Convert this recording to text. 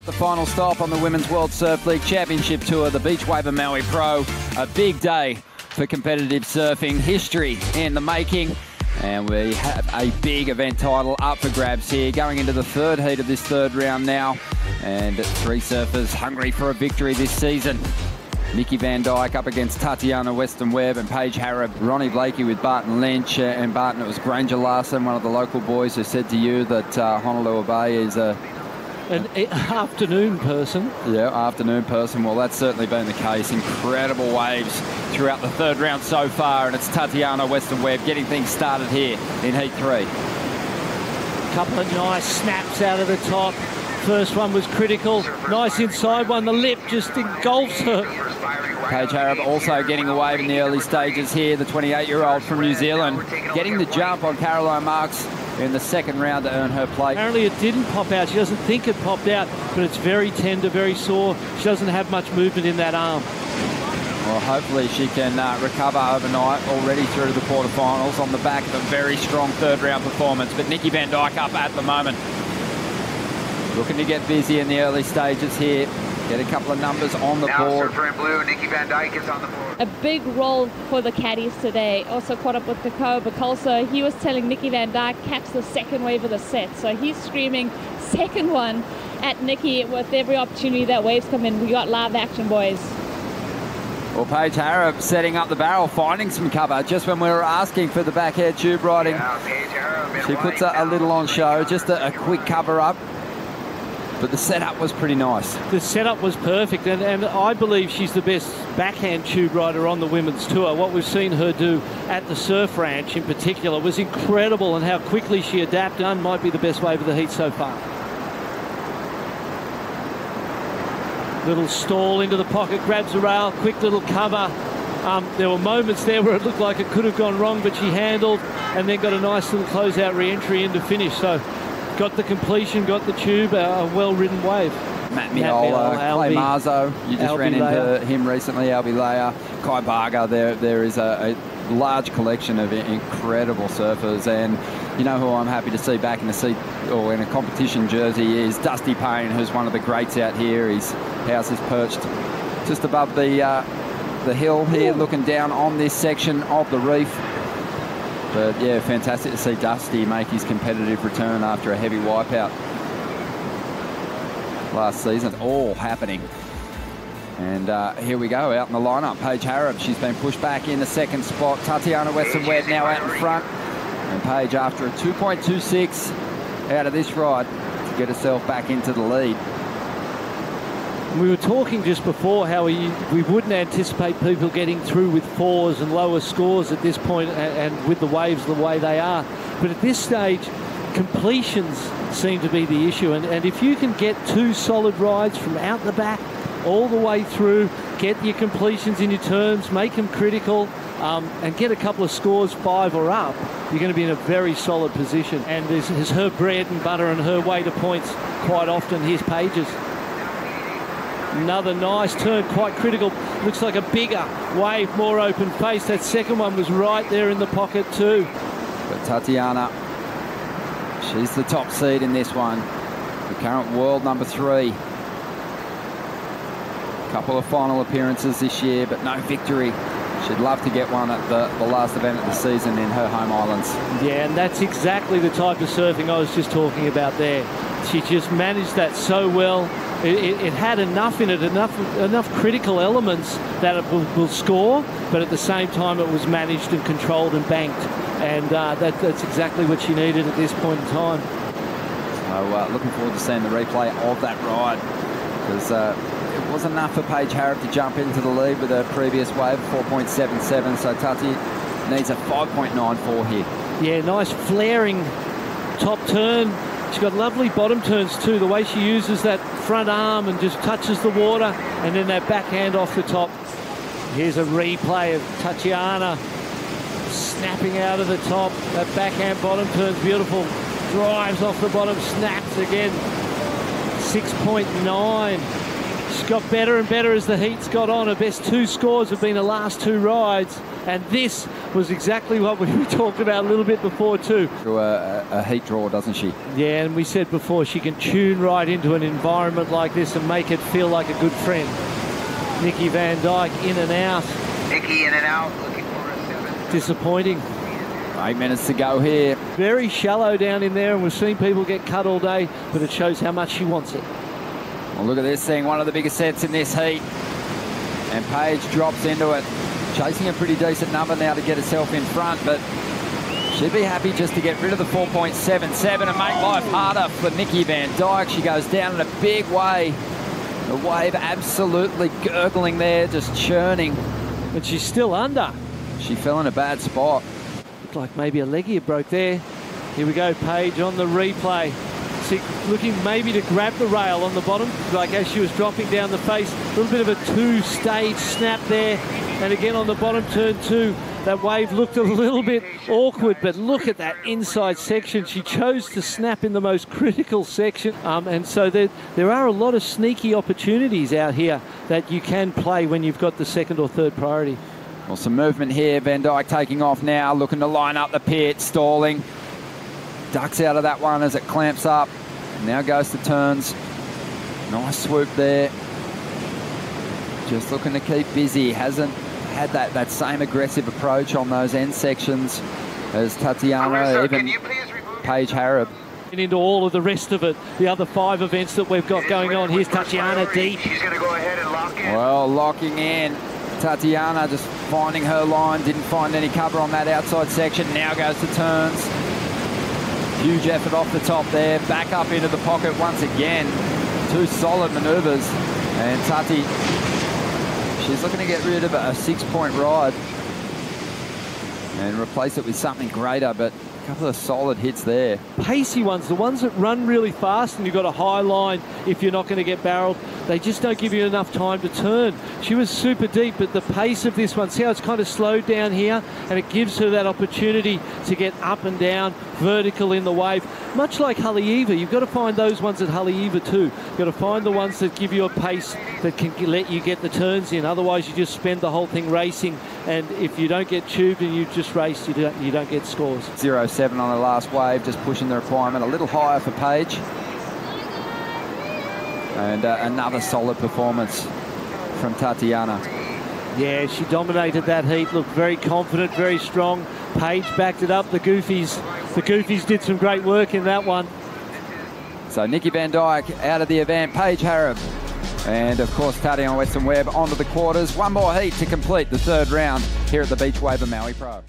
The final stop on the Women's World Surf League Championship Tour, the Beachwaver Maui Pro. A big day for competitive surfing, history in the making. And we have a big event title up for grabs here, going into the third heat of this third round now. And three surfers hungry for a victory this season. Nikki Van Dijk up against Tatiana, Weston-Webb, and Paige Hareb. Ronnie Blakey with Barton Lynch. And Barton, it was Granger Larson, one of the local boys, who said to you that Honolulu Bay is an afternoon person. Yeah, afternoon person. Well, that's certainly been the case. Incredible waves throughout the third round so far, and it's Tatiana, Weston-Webb getting things started here in Heat 3. A couple of nice snaps out of the top. First one was critical. Nice inside one. The lip just engulfs her. Paige Hareb also getting a wave in the early stages here. The 28-year-old from New Zealand getting the jump on Caroline Marks in the second round to earn her plate. Apparently it didn't pop out. She doesn't think it popped out, but it's very tender, very sore. She doesn't have much movement in that arm. Well, hopefully she can recover overnight, already through to the quarterfinals on the back of a very strong third round performance. But Nikki Van Dijk up at the moment. Looking to get busy in the early stages here. Get a couple of numbers on the board. Surfer in blue, Nikki Van Dijk is on the board. A big role for the caddies today. Also caught up with Kako Bacolso. He was telling Nikki Van Dijk catch the second wave of the set. So he's screaming second one at Nikki with every opportunity that waves come in. We got live action, boys. Well, Paige Hareb setting up the barrel, finding some cover just when we were asking for the backhand tube riding. Yeah, Paige Hareb she puts a little on show, just a quick cover up. But the setup was pretty nice. The setup was perfect, and I believe she's the best backhand tube rider on the women's tour. What we've seen her do at the Surf Ranch in particular was incredible, and how quickly she adapted might be the best wave of the heat so far. Little stall into the pocket, grabs a rail, quick little cover. There were moments there where it looked like it could have gone wrong, but she handled and then got a nice little closeout re-entry into finish. So got the completion, got the tube, a well-ridden wave. Matt Miola, Clay Marzo, you just ran into him recently, Albi Leia, Kai Barger. There is a large collection of incredible surfers, and you know who I'm happy to see back in the seat or in a competition jersey is Dusty Payne, who's one of the greats out here. His house is perched just above the hill here, looking down on this section of the reef. But yeah, fantastic to see Dusty make his competitive return after a heavy wipeout last season. All happening. And here we go, out in the lineup. Paige Hareb, she's been pushed back in the second spot. Tatiana Weston-Webb now out in front. And Paige, after a 2.26 out of this ride, to get herself back into the lead. We were talking just before how we wouldn't anticipate people getting through with fours and lower scores at this point, and with the waves the way they are. But at this stage, completions seem to be the issue. And if you can get two solid rides from out the back all the way through, get your completions in your turns, make them critical, and get a couple of scores 5 or up, you're going to be in a very solid position. And this is her bread and butter and her way to points quite often. Here's Paige's. Another nice turn, quite critical. Looks like a bigger wave, more open face. That second one was right there in the pocket too. But Tatiana, she's the top seed in this one. The current world number 3. Couple of final appearances this year, but no victory. She'd love to get one at the last event of the season in her home islands. Yeah, and that's exactly the type of surfing I was just talking about there. She just managed that so well. It had enough in it, enough critical elements that it will score, but at the same time it was managed and controlled and banked. And that's exactly what she needed at this point in time. So looking forward to seeing the replay of that ride, because it was enough for Paige Hareb to jump into the lead with her previous wave, 4.77. So Tati needs a 5.94 here. Yeah, nice flaring top turn. She's got lovely bottom turns too. The way she uses that front arm and just touches the water, and then that backhand off the top. Here's a replay of Tatiana snapping out of the top. That backhand bottom turns beautiful. Drives off the bottom, snaps again. 6.9. She's got better and better as the heat's got on. Her best 2 scores have been the last 2 rides. And this was exactly what we talked about a little bit before too. Through a heat draw, doesn't she? Yeah, and we said before, she can tune right into an environment like this and make it feel like a good friend. Nikki Van Dijk in and out. Nikki in and out, looking for a 7. Disappointing. 8 minutes to go here. Very shallow down in there, and we've seen people get cut all day, but it shows how much she wants it. Well, look at this thing, one of the biggest sets in this heat. And Paige drops into it, chasing a pretty decent number now to get herself in front, but she'd be happy just to get rid of the 4.77 and make life harder for Nikki Van Dijk. She goes down in a big way. The wave absolutely gurgling there, just churning. But she's still under. She fell in a bad spot. Looked like maybe a leg here broke there. Here we go, Paige on the replay. See, looking maybe to grab the rail on the bottom, like as she was dropping down the face. A little bit of a two-stage snap there. And again on the bottom, turn 2. That wave looked a little bit awkward, but look at that inside section. She chose to snap in the most critical section. And so there are a lot of sneaky opportunities out here that you can play when you've got the second or third priority. Well, some movement here. Van Dijk taking off now, looking to line up the pit, stalling. Ducks out of that one as it clamps up. Now goes to turns. Nice swoop there. Just looking to keep busy. Hasn't had that same aggressive approach on those end sections as Tatiana, even Paige Hareb. And into all of the rest of it, the other 5 events that we've got going on. Here's Tatiana deep. She's going to go ahead and lock in. Well, locking in. Tatiana just finding her line, didn't find any cover on that outside section, now goes to turns. Huge effort off the top there, back up into the pocket once again. 2 solid manoeuvres, and Tati, she's looking to get rid of a 6-point ride and replace it with something greater, but a couple of solid hits there. Pacey ones, the ones that run really fast and you've got a high line if you're not going to get barreled, they just don't give you enough time to turn. She was super deep, but the pace of this one, see how it's kind of slowed down here, and it gives her that opportunity to get up and down, vertical in the wave. Much like Haleiwa, you've got to find those ones at Haleiwa too. You've got to find the ones that give you a pace that can let you get the turns in. Otherwise, you just spend the whole thing racing, and if you don't get tubed and you just race, you don't get scores. 0.7 on the last wave, just pushing the requirement a little higher for Paige. And another solid performance from Tatiana. Yeah, she dominated that heat, looked very confident, very strong. Paige backed it up. The Goofies did some great work in that one. So Nikki Van Dijk out of the event, Paige Hareb, and of course Tatiana Weston-Webb onto the quarters. One more heat to complete the 3rd round here at the Beachwaver Maui Pro.